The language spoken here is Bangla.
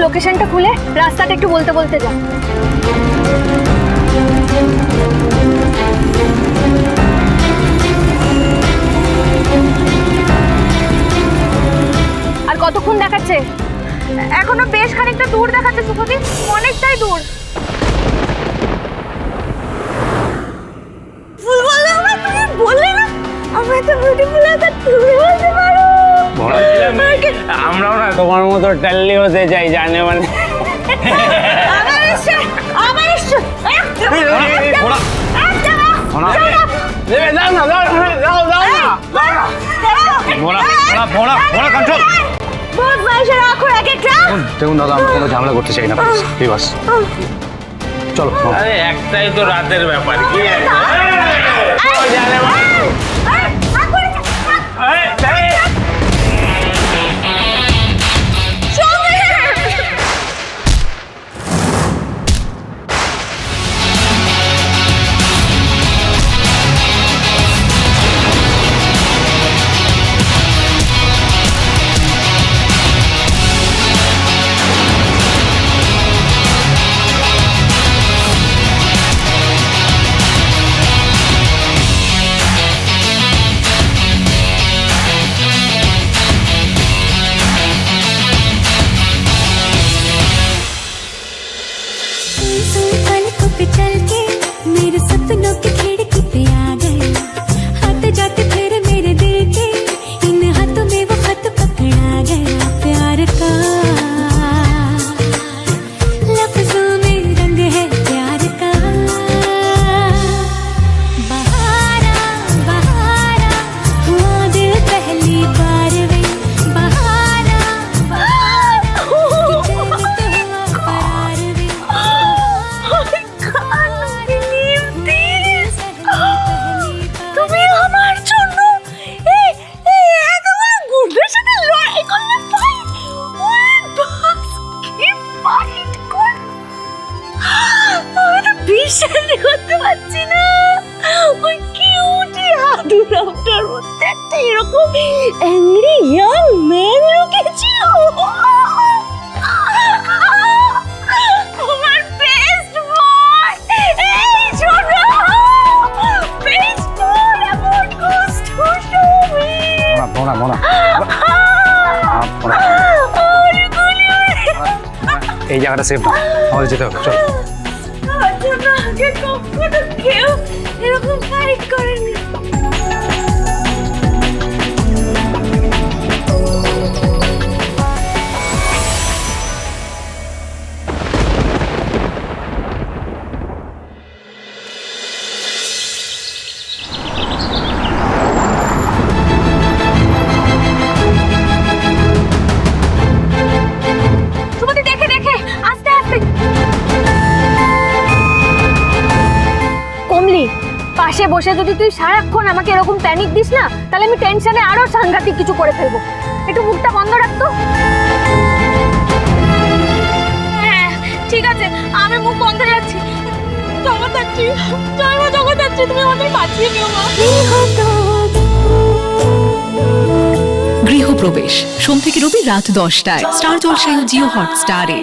লোকেশনটা খুলে রাস্তাটা একটু বলতে বলতে যা। আর কতক্ষণ দেখাচ্ছে? এখনো বেশ খানিকটা দূর দেখাচ্ছে সুখদীপ, অনেকটাই দূর। বললে না আমি তো বিউটিফুল, এটা তুমি বলতে পারো। আমরাও না তোমার মতো টাল্লি হতে চাই, জানে মানে। দেখুন দাদা, আমরা কোনো ঝামেলা করতে চাই না, প্লিজ। চলো। আরে একটাই তো রাতের ব্যাপার, কি चल के मेरे सपनों की खिड़की पे आ गए, आते जाते फिर मेरे दिल के इन हाथों में वो खत पकड़ा गया प्यार का, लफ्जों में रंग है प्यार का। बहारा बहारा हुआ दिल पहली बार वे, बहारा बहारा তুমি আমার জন্য এতগুলো গুন্ডার সাথে লড়াই করলে ভাই? ওরে বাস, কি ফাইট কর! আমি তো বিশ্বাসই করতে পারছি না, ওই কিউটি হাদুরামটার মধ্যে একটা এরকম অ্যাংরি ইয়াং ম্যান লুকিয়েছিল। আমার বেস্ট বয়, এই শোনো, বেস্ট বয় আমার গোস্ট হুশুমি। এই জায়গাটা সেফ না, আমাদের যেতে হবে, চলো। আগে কখনো কেউ এরকম ফাইট করেনি। পাশে বসে যদি তুই সারাক্ষণ আমাকে এরকম প্যানিক দিস না, তাহলে আমি টেনশনে আরো সাংঘাতিক কিছু করে ফেলবো। একটু মুখটা বন্ধ রাখতো। হ্যাঁ ঠিক আছে, আমি মুখ বন্ধ রাখছি। জগদ্ধাত্রী, জয় মা জগদ্ধাত্রী, তুমি আমাদের বাঁচিয়ে নিও মা। গৃহপ্রবেশ সোম থেকে রবি রাত 10টায় স্টার জলসায় ও জিও হটস্টারে।